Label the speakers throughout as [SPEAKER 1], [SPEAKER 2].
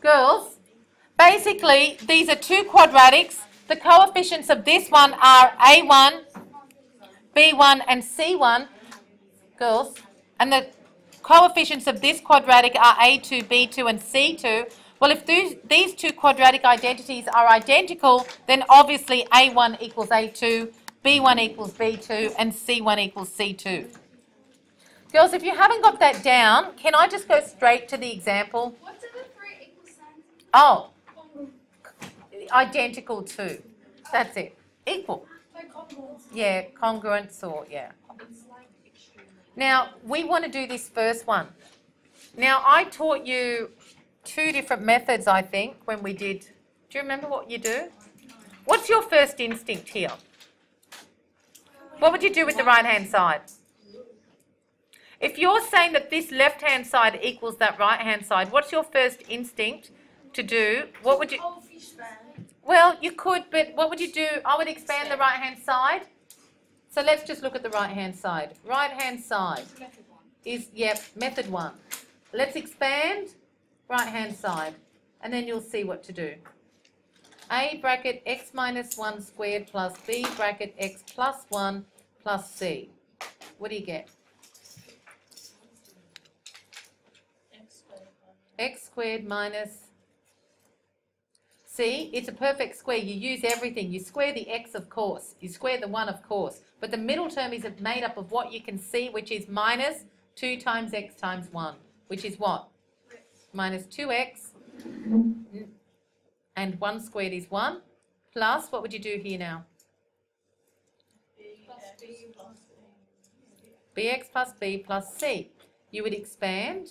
[SPEAKER 1] Girls, basically these are two quadratics. The coefficients of this one are A1, B1 and C1, girls, and the coefficients of this quadratic are A2, B2 and C2. Well, if these two quadratic identities are identical, then obviously A1 equals A2, B1 equals B2 and C1 equals C2. Girls, if you haven't got that down, can I just go straight to the example?
[SPEAKER 2] What's the three equal signs?
[SPEAKER 1] Oh, identical to. That's it. Equal.
[SPEAKER 2] Like congruence.
[SPEAKER 1] Yeah, congruence or, yeah. Now, we want to do this first one. Now, I taught you two different methods, I think, when we did. Do you remember what you do? What's your first instinct here? What would you do with the right-hand side? If you're saying that this left-hand side equals that right-hand side, what's your first instinct to do? What would you... Well, you could, but what would you do? I would expand the right-hand side. So let's just look at the right-hand side. Right-hand side is, yep, method one. Let's expand right-hand side, and then you'll see what to do. A bracket x minus 1 squared plus b bracket x plus 1 plus c. What do you get? X squared minus... See, it's a perfect square. You use everything. You square the x, of course. You square the 1, of course. But the middle term is made up of what you can see, which is minus 2 times x times 1, which is what? Minus 2x, and 1 squared is 1, plus, what would you do here now? bx plus b plus c. You would expand.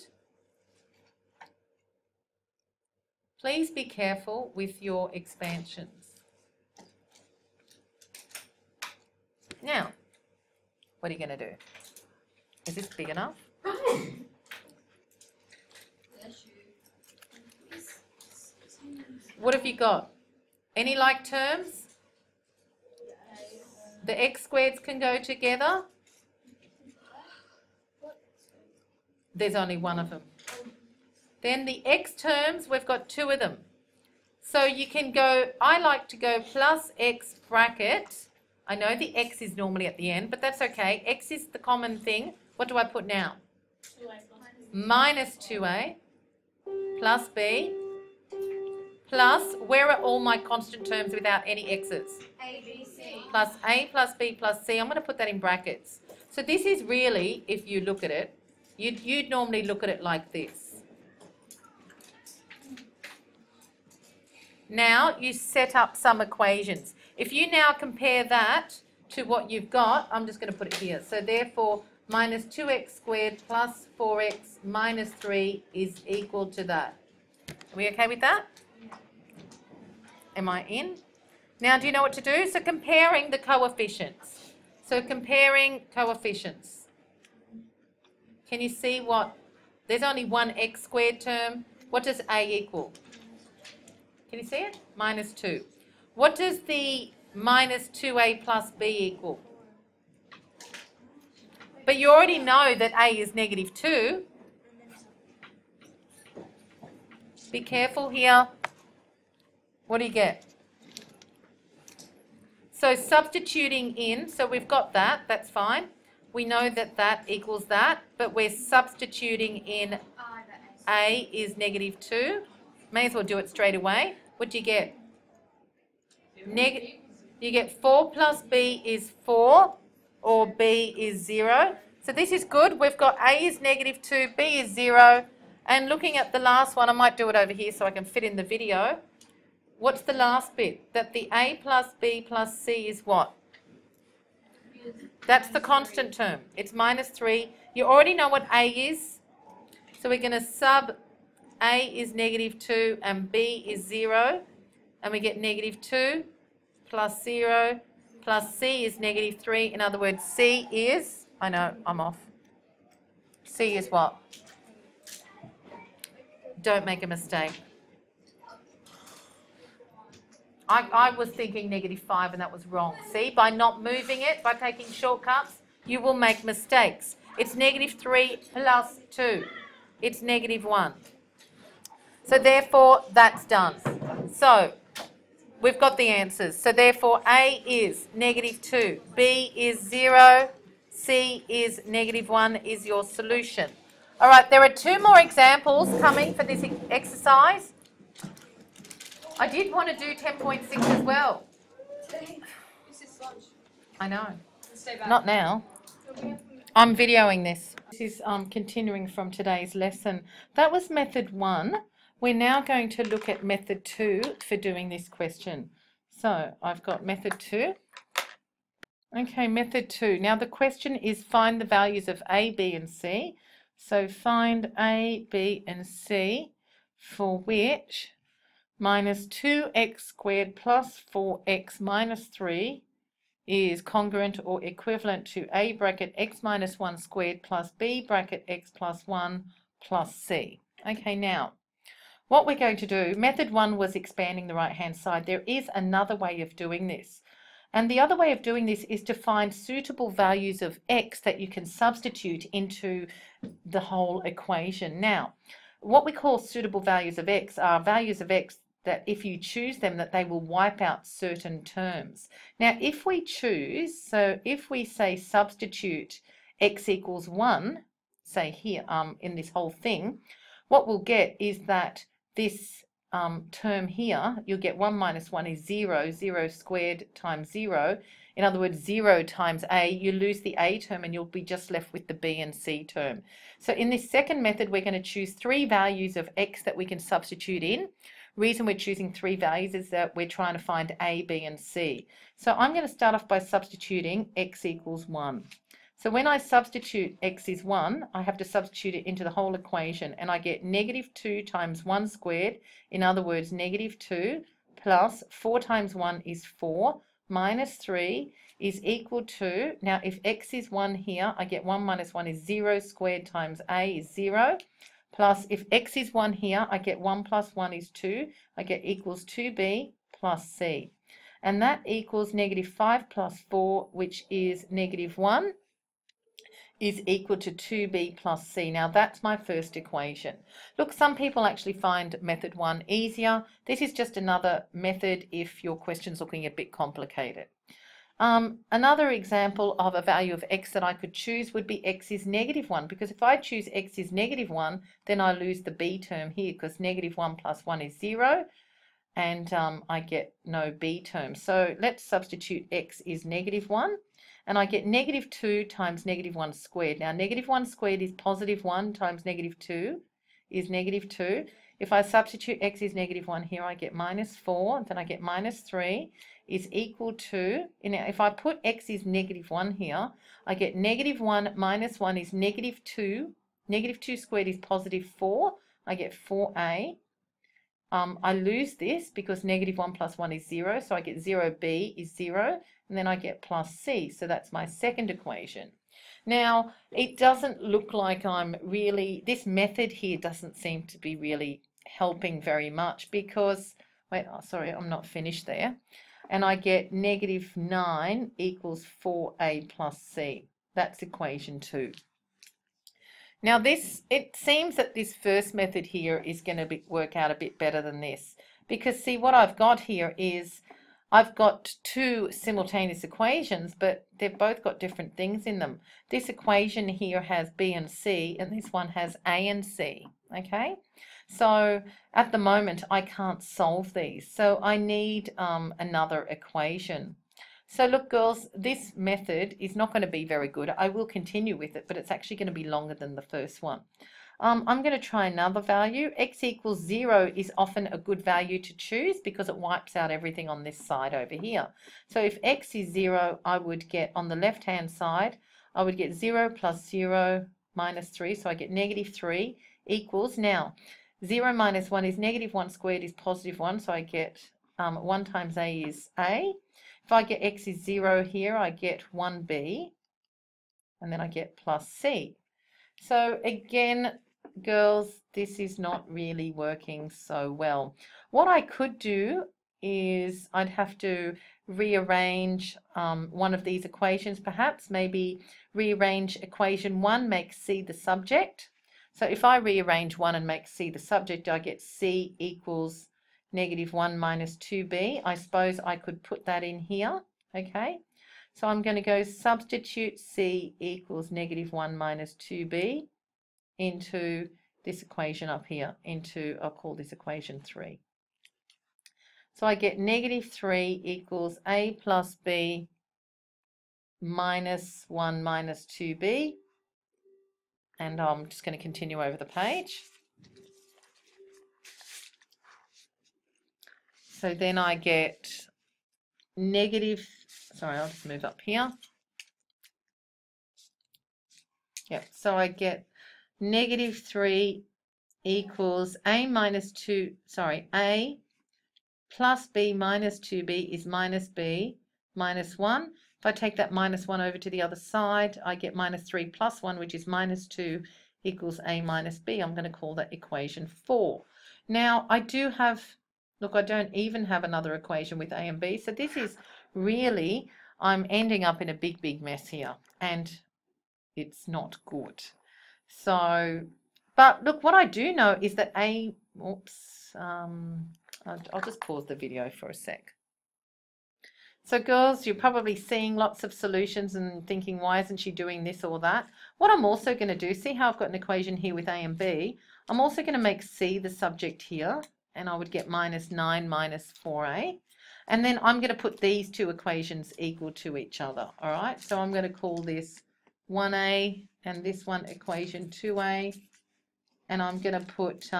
[SPEAKER 1] Please be careful with your expansions. Now, what are you going to do? Is this big enough? What have you got? Any like terms? The x squareds can go together. There's only one of them. Then the x terms, we've got two of them. So you can go, I like to go plus x bracket. I know the x is normally at the end, but that's okay. X is the common thing. What do I put now?
[SPEAKER 2] 2a
[SPEAKER 1] Minus 2a plus b plus, where are all my constant terms without any x's?
[SPEAKER 2] A, B, C.
[SPEAKER 1] Plus a plus b plus c. I'm going to put that in brackets. So this is really, if you look at it, you'd normally look at it like this. Now you set up some equations. If you now compare that to what you've got, I'm just going to put it here. So therefore, minus 2x squared plus 4x minus 3 is equal to that. Are we okay with that? Am I in? Now, do you know what to do? So comparing the coefficients. So comparing coefficients. Can you see what? There's only one x squared term. What does a equal? Can you see it? Minus 2. What does the minus 2a plus b equal? But you already know that a is negative 2. Be careful here. What do you get? So substituting in, so we've got that, that's fine. We know that that equals that, but we're substituting in a is negative 2. May as well do it straight away. What do you get? You get 4 plus b is 4, or b is 0. So this is good. We've got a is negative 2, b is 0. And looking at the last one, I might do it over here so I can fit in the video. What's the last bit? That the a plus b plus c is what? That's the constant term. It's minus 3. You already know what a is. So we're going to sub a is negative 2 and b is 0. And we get negative 2 plus 0 plus c is negative 3. In other words, c is, I know, I'm off. C is what? Don't make a mistake. I was thinking negative 5 and that was wrong. See, by not moving it, by taking shortcuts, you will make mistakes. It's negative 3 plus 2. It's negative 1. So So therefore, that's done. So we've got the answers. So therefore, A is -2, B is 0, C is -1 is your solution. All right, there are 2 more examples coming for this exercise. I did want to do 10.6 as well.
[SPEAKER 2] This is lunch.
[SPEAKER 1] I know.
[SPEAKER 2] Stay back.
[SPEAKER 1] Not now. I'm videoing this. This is continuing from today's lesson. That was method 1. We're now going to look at method 2 for doing this question. So I've got method 2. Okay, method 2. Now the question is find the values of A, B and C. So find A, B and C for which minus 2x squared plus 4x minus 3 is congruent or equivalent to A bracket x minus 1 squared plus B bracket x plus 1 plus C. Okay, now what we're going to do, method 1 was expanding the right hand side. There is another way of doing this. And the other way of doing this is to find suitable values of x that you can substitute into the whole equation. Now, what we call suitable values of x are values of x that if you choose them, that they will wipe out certain terms. Now, if we choose, so if we say substitute x equals 1, say here in this whole thing, what we'll get is that this term here, you'll get 1 minus 1 is 0, 0 squared times 0. In other words, 0 times a, you lose the a term and you'll be just left with the b and c term. So in this second method, we're going to choose 3 values of x that we can substitute in. Reason we're choosing 3 values is that we're trying to find a, b and c. So I'm going to start off by substituting x equals 1. So when I substitute x is 1, I have to substitute it into the whole equation and I get -2 times 1 squared, in other words -2, plus 4 times 1 is 4, minus 3 is equal to, now if x is 1 here, I get 1 minus 1 is 0 squared times a is 0, plus if x is 1 here, I get 1 plus 1 is 2, I get equals 2b plus c. And that equals -5 plus 4, which is -1, is equal to 2b plus c. Now that's my first equation. Look, some people actually find method 1 easier. This is just another method if your question's looking a bit complicated. Another example of a value of x that I could choose would be x is -1, because if I choose x is -1, then I lose the b term here, because -1 plus 1 is 0, and I get no b term. So let's substitute x is -1. And I get -2 times -1 squared. Now, -1 squared is +1 times -2 is -2. If I substitute x is -1 here, I get -4. Then I get -3 is equal to, if I put x is -1 here, I get -1 minus 1 is -2. -2 squared is +4. I get 4a. I lose this because -1 plus 1 is 0, so I get 0b is 0, and then I get plus c, so that's my second equation. Now, it doesn't look like I'm really, this method here doesn't seem to be really helping very much because, wait, oh, sorry, I'm not finished there, and I get -9 equals 4a plus c. That's equation 2. Now it seems that this first method here is going to work out a bit better than this, because see what I've got here is I've got 2 simultaneous equations, but they've both got different things in them. This equation here has b and c, and this one has a and c, okay? So at the moment I can't solve these, so I need another equation. So look, girls, this method is not going to be very good. I will continue with it, but it's actually going to be longer than the first one. I'm going to try another value. X equals 0 is often a good value to choose because it wipes out everything on this side over here. So if x is 0, I would get on the left-hand side, I would get 0 plus 0 minus 3, so I get -3 equals, now 0 minus 1 is -1 squared is +1, so I get 1 times a is a. If I get x is 0 here, I get 1b, and then I get plus c. So again, girls, this is not really working so well. What I could do is I'd have to rearrange one of these equations, perhaps maybe rearrange equation 1, make c the subject. So if I rearrange 1 and make C the subject, I get C equals -1 minus 2b. I suppose I could put that in here, okay? So I'm going to go substitute C equals -1 minus 2b into this equation up here, I'll call this equation 3. So I get -3 equals A plus B minus 1 minus 2b. And I'm just going to continue over the page. So then I get I'll just move up here. Yep, so I get -3 equals A plus B minus 2b is minus B minus 1. If I take that minus 1 over to the other side, I get -3 plus 1, which is minus 2, equals A minus B. I'm going to call that equation 4. Now, I don't even have another equation with A and B. So this is really, I'm ending up in a big, big mess here. And it's not good. So, but look, what I do know is that I'll just pause the video for a sec. So girls, you're probably seeing lots of solutions and thinking, why isn't she doing this or that? What I'm also going to do, see how I've got an equation here with A and B, I'm also going to make C the subject here, and I would get -9 minus 4A. And then I'm going to put these two equations equal to each other, all right? So I'm going to call this 1A and this one equation 2A, and I'm going to put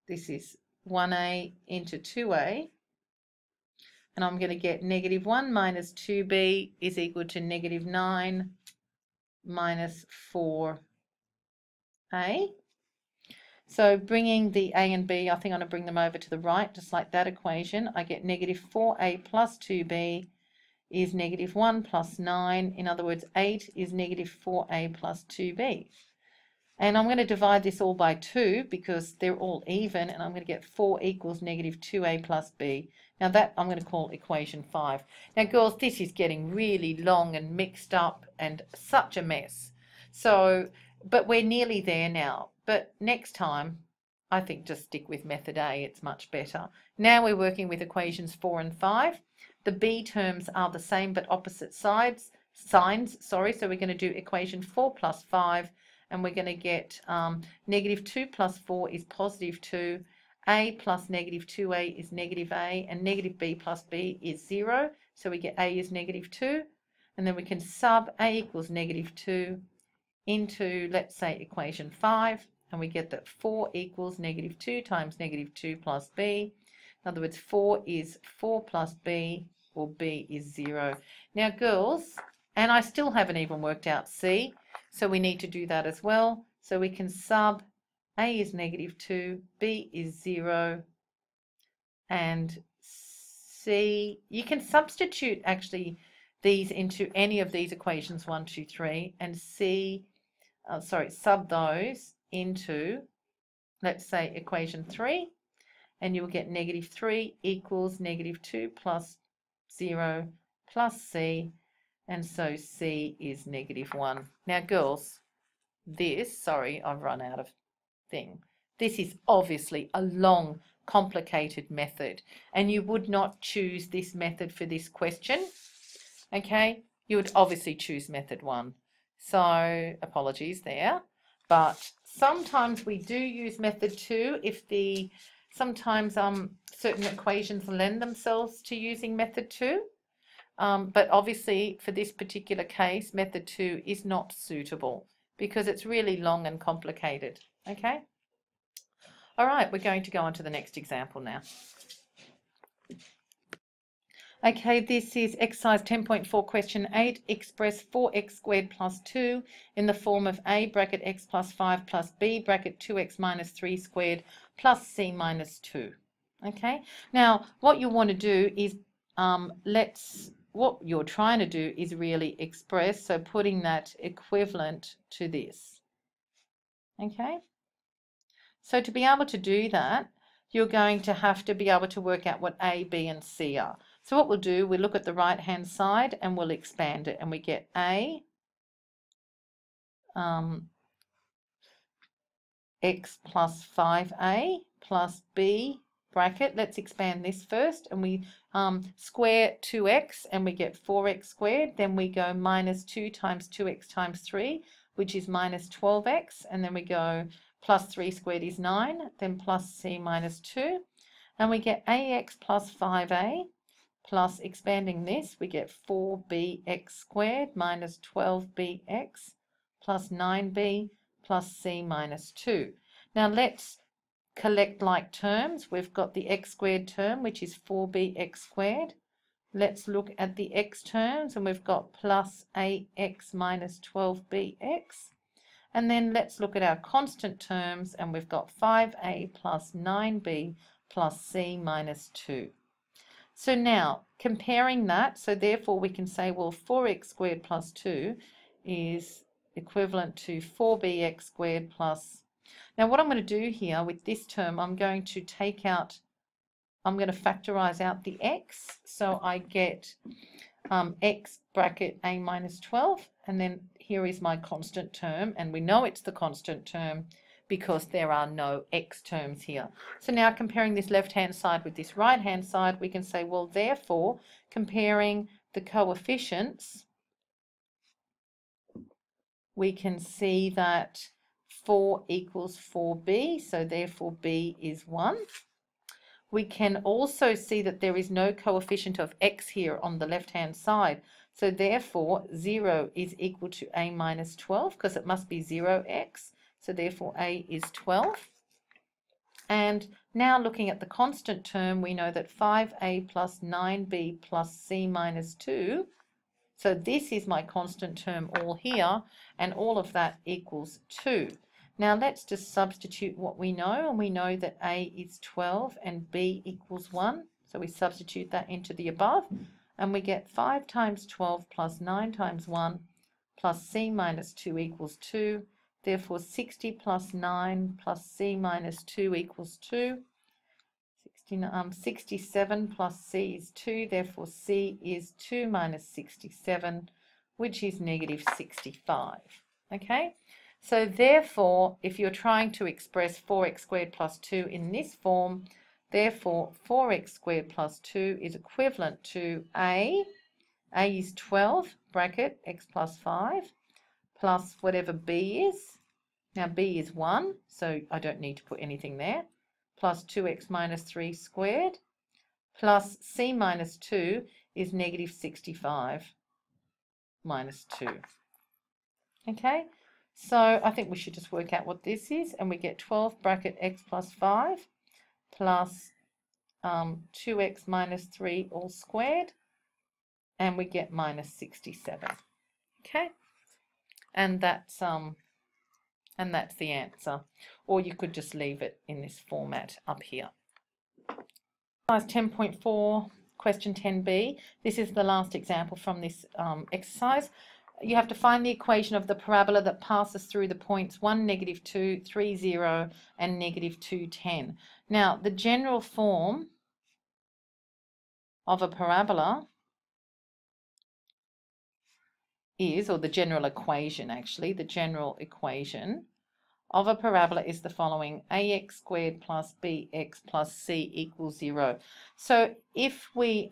[SPEAKER 1] this is 1A into 2A, and I'm going to get -1 minus 2b is equal to -9 minus 4a. So bringing the a and b, I think I'm going to bring them over to the right, just like that equation. I get -4a plus 2b is -1 plus 9. In other words, 8 is -4a plus 2b. And I'm going to divide this all by 2 because they're all even, and I'm going to get 4 equals -2a plus b. Now that I'm going to call equation 5. Now girls, this is getting really long and mixed up and such a mess. So, but we're nearly there now. But next time, I think just stick with method A, it's much better. Now we're working with equations 4 and 5. The b terms are the same but opposite signs, so we're going to do equation 4 plus 5, and we're going to get -2 plus 4 is +2, a plus -2a is -a, and -b plus b is 0. So we get a is -2, and then we can sub a equals -2 into, let's say, equation 5, and we get that 4 equals -2 times -2 plus b. In other words, 4 is 4 plus b, or b is 0. Now, girls, and I still haven't even worked out c, so we need to do that as well. So we can sub a is -2, b is 0, and c, you can substitute actually these into any of these equations 1, 2, 3, and sub those into, let's say, equation 3, and you will get -3 equals -2 plus 0 plus c, and so c is -1. Now girls, I've run out of thing. This is obviously a long, complicated method, and you would not choose this method for this question, okay? You would obviously choose method 1. So apologies there, but sometimes we do use method 2 if sometimes certain equations lend themselves to using method 2. But obviously for this particular case, method 2 is not suitable because it's really long and complicated, okay? All right, we're going to go on to the next example now. Okay, this is exercise 10.4, question 8. Express 4x squared plus 2 in the form of a bracket x plus 5 plus b bracket 2x minus 3 squared plus c minus 2. Okay, now what you want to do is, what you're trying to do is really express, so putting that equivalent to this. Okay, so to be able to do that, you're going to have to be able to work out what a, b, and c are. So what we'll do, we'll look at the right-hand side and we'll expand it, and we get a x plus 5a plus b bracket, let's expand this first, and we square 2x and we get 4x squared. Then we go minus 2 times 2x times 3, which is minus 12x, and then we go plus 3 squared is 9, then plus c minus 2, and we get ax plus 5a plus, expanding this, we get 4bx squared minus 12bx plus 9b plus c minus 2. Now let's collect like terms. We've got the x squared term, which is 4bx squared. Let's look at the x terms, and we've got plus ax minus 12bx. And then let's look at our constant terms, and we've got 5a plus 9b plus c minus 2. So now, comparing that, so therefore we can say, well, 4x squared plus 2 is equivalent to 4bx squared plus... Now what I'm going to do here with this term, I'm going to factorize out the x, so I get x bracket a minus 12, and then here is my constant term, and we know it's the constant term because there are no x terms here. So now comparing this left-hand side with this right-hand side, we can say, well, therefore, comparing the coefficients, we can see that 4 equals 4b, so therefore b is 1. We can also see that there is no coefficient of x here on the left-hand side, so therefore 0 is equal to a minus 12, because it must be 0x, so therefore a is 12. And now looking at the constant term, we know that 5a plus 9b plus c minus 2, so this is my constant term all here, and all of that equals 2. Now let's just substitute what we know, and we know that a is 12 and b equals 1, so we substitute that into the above, and we get 5 times 12 plus 9 times 1 plus c minus 2 equals 2. Therefore 60 plus 9 plus c minus 2 equals 2. 67 plus c is 2, therefore c is 2 minus 67, which is negative 65. Okay, so therefore, if you're trying to express 4x squared plus 2 in this form, therefore 4x squared plus 2 is equivalent to a is 12, bracket, x plus 5, plus whatever b is. Now b is 1, so I don't need to put anything there, plus 2x minus 3 squared, plus c minus 2 is negative 65 minus 2. Okay, so I think we should just work out what this is, and we get 12 bracket x plus 5 plus 2x minus 3 all squared, and we get minus 67. Okay, and that's the answer, or you could just leave it in this format up here. Exercise 10.4, question 10b. This is the last example from this exercise. You have to find the equation of the parabola that passes through the points 1, negative 2, 3, 0, and negative 2, 10. Now, the general form of a parabola is, or the general equation actually, the general equation of a parabola is the following: ax squared plus bx plus c equals 0. So if we,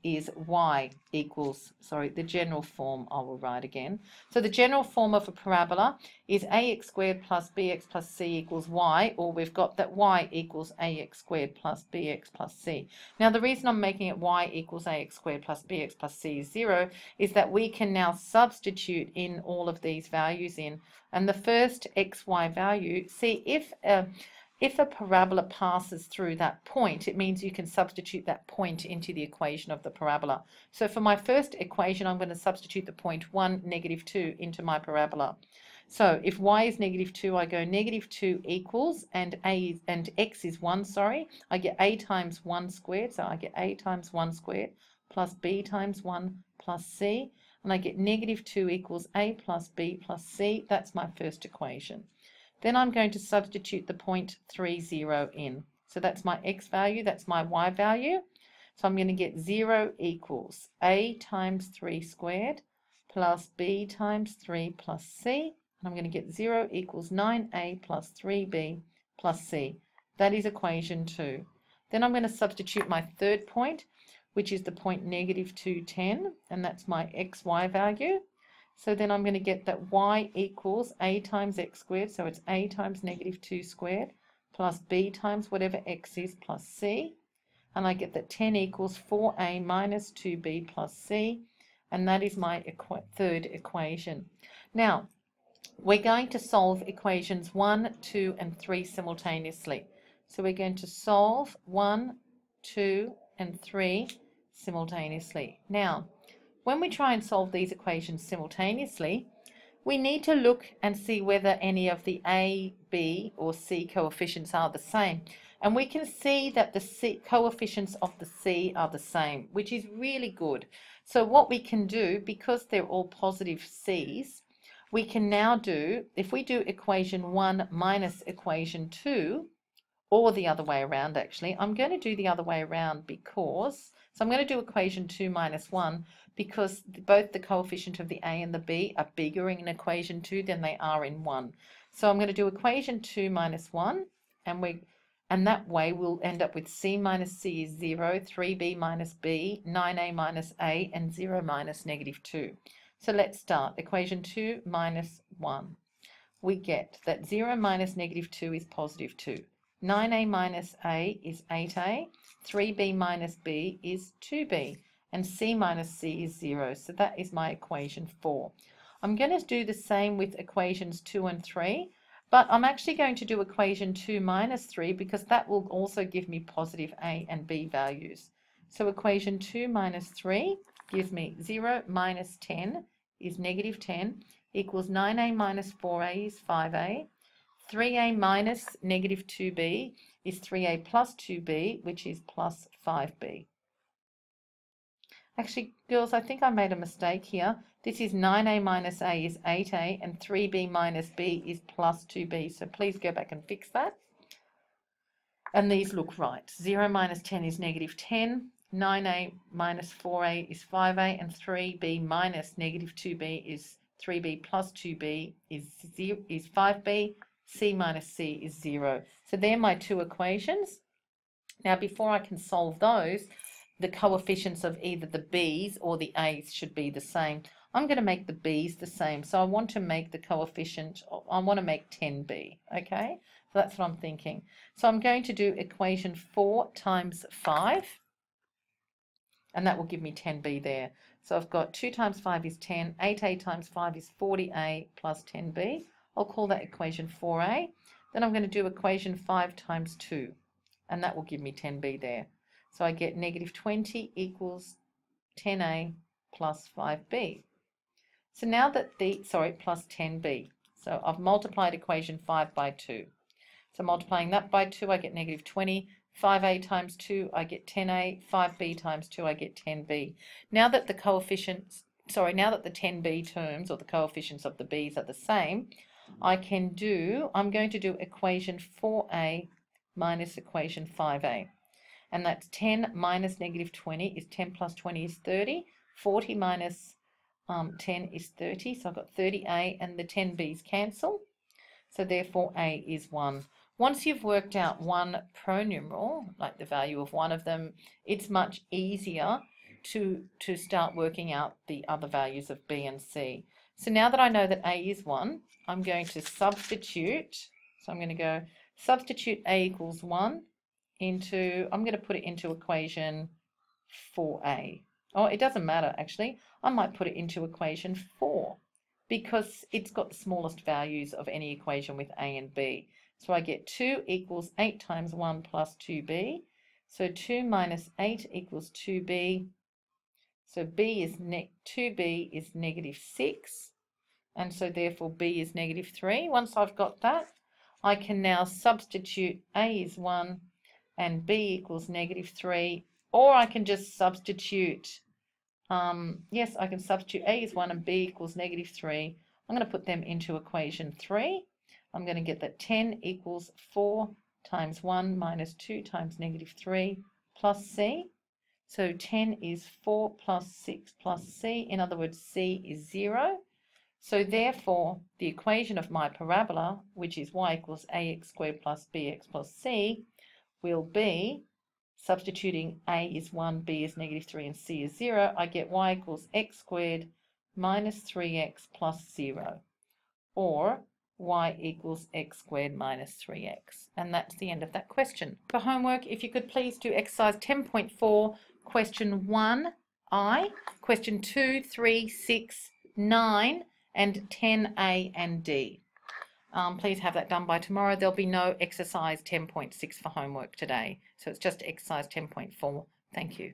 [SPEAKER 1] is y equals, the general form I will write again. So the general form of a parabola is ax squared plus bx plus c equals y, or we've got that y equals ax squared plus bx plus c. Now the reason I'm making it y equals ax squared plus bx plus c is 0 is that we can now substitute in all of these values in. And the first xy value, see, if a parabola passes through that point, it means you can substitute that point into the equation of the parabola. So for my first equation, I'm going to substitute the point 1, negative 2 into my parabola. So if y is negative 2, I go negative 2 equals, and x is 1, I get a times 1 squared, so I get a times 1 squared plus b times 1 plus c. And I get negative 2 equals a plus b plus c. That's my first equation. Then I'm going to substitute the point 3, 0 in. So that's my x value, that's my y value. So I'm going to get 0 equals a times 3 squared plus b times 3 plus c. And I'm going to get 0 equals 9a plus 3b plus c. That is equation 2. Then I'm going to substitute my third point, which is the point -2, 10, and that's my xy value. So then I'm going to get that y equals a times x squared, so it's a times -2 squared, plus b times whatever x is plus c. And I get that 10 equals 4a minus 2b plus c, and that is my third equation. Now, we're going to solve equations 1, 2, and 3 simultaneously. So we're going to solve 1, 2, and 3 simultaneously. Now, when we try and solve these equations simultaneously, we need to look and see whether any of the a, b, or c coefficients are the same. And we can see that the coefficients of the c are the same, which is really good. So what we can do, because they're all positive c's, we can now do, if we do equation 1 minus equation 2, or the other way around actually, I'm going to do the other way around because, so I'm going to do equation 2 minus 1 because both the coefficient of the a and the b are bigger in equation 2 than they are in 1. So I'm going to do equation 2 minus 1, and that way we'll end up with c minus c is 0, 3b minus b, 9a minus a, and 0 minus -2. So let's start. Equation 2 minus 1. We get that 0 minus -2 is positive 2. 9a minus a is 8a. 3b minus b is 2b. And c minus c is 0. So that is my equation 4. I'm going to do the same with equations 2 and 3. But I'm actually going to do equation 2 minus 3 because that will also give me positive a and b values. So equation 2 minus 3 gives me 0 minus 10 is -10 equals 9a minus 4a is 5a. 3a minus -2b is 3a plus 2b, which is plus 5b. Actually, girls, I think I made a mistake here. This is 9a minus a is 8a, and 3b minus b is plus 2b. So please go back and fix that. And these look right. 0 minus 10 is -10. 9a minus 4a is 5a, and 3b minus -2b is 3b plus 2b is 5b. C minus c is 0. So they're my two equations. Now, before I can solve those, the coefficients of either the b's or the a's should be the same. I'm going to make the b's the same. So I want to make the coefficient, I want to make 10b, okay? So that's what I'm thinking. So I'm going to do equation 4 times 5, and that will give me 10b there. So I've got 2 times 5 is 10, 8a times 5 is 40a plus 10b. I'll call that equation 4a. Then I'm going to do equation 5 times 2, and that will give me 10b there. So I get -20 equals 10a plus 5b. So now that plus 10b. So I've multiplied equation 5 by 2. So multiplying that by 2, I get -20. 5a times 2, I get 10a. 5b times 2, I get 10b. Now that the coefficients, now that the 10b terms or the coefficients of the b's are the same, I'm going to do equation 4a minus equation 5a. And that's 10 minus -20 is 10 plus 20 is 30. 40 minus 10 is 30. So I've got 30a, and the 10b's cancel. So therefore a is 1. Once you've worked out one pronumeral, like the value of one of them, it's much easier to start working out the other values of b and c. So now that I know that a is 1, I'm going to substitute. So I'm going to go substitute a equals 1 into, I'm going to put it into equation 4a. Oh, it doesn't matter actually. I might put it into equation 4 because it's got the smallest values of any equation with a and b. So I get 2 equals 8 times 1 plus 2b. So 2 minus 8 equals 2b. So 2b is -6. And so therefore b is -3. Once I've got that, I can now substitute a is 1 and b equals -3. Or I can just substitute, yes, I can substitute a is 1 and b equals -3. I'm going to put them into equation 3. I'm going to get that 10 equals 4 times 1 minus 2 times -3 plus c. So 10 is 4 plus 6 plus c. In other words, c is 0. So therefore, the equation of my parabola, which is y equals ax squared plus bx plus c, will be, substituting a is 1, b is negative 3, and c is 0, I get y equals x squared minus 3x plus 0, or y equals x squared minus 3x. And that's the end of that question. For homework, if you could please do exercise 10.4, question 1I, question 2, 3, 6, 9, and 10A and D. Please have that done by tomorrow. There'll be no exercise 10.6 for homework today. So it's just exercise 10.4. Thank you.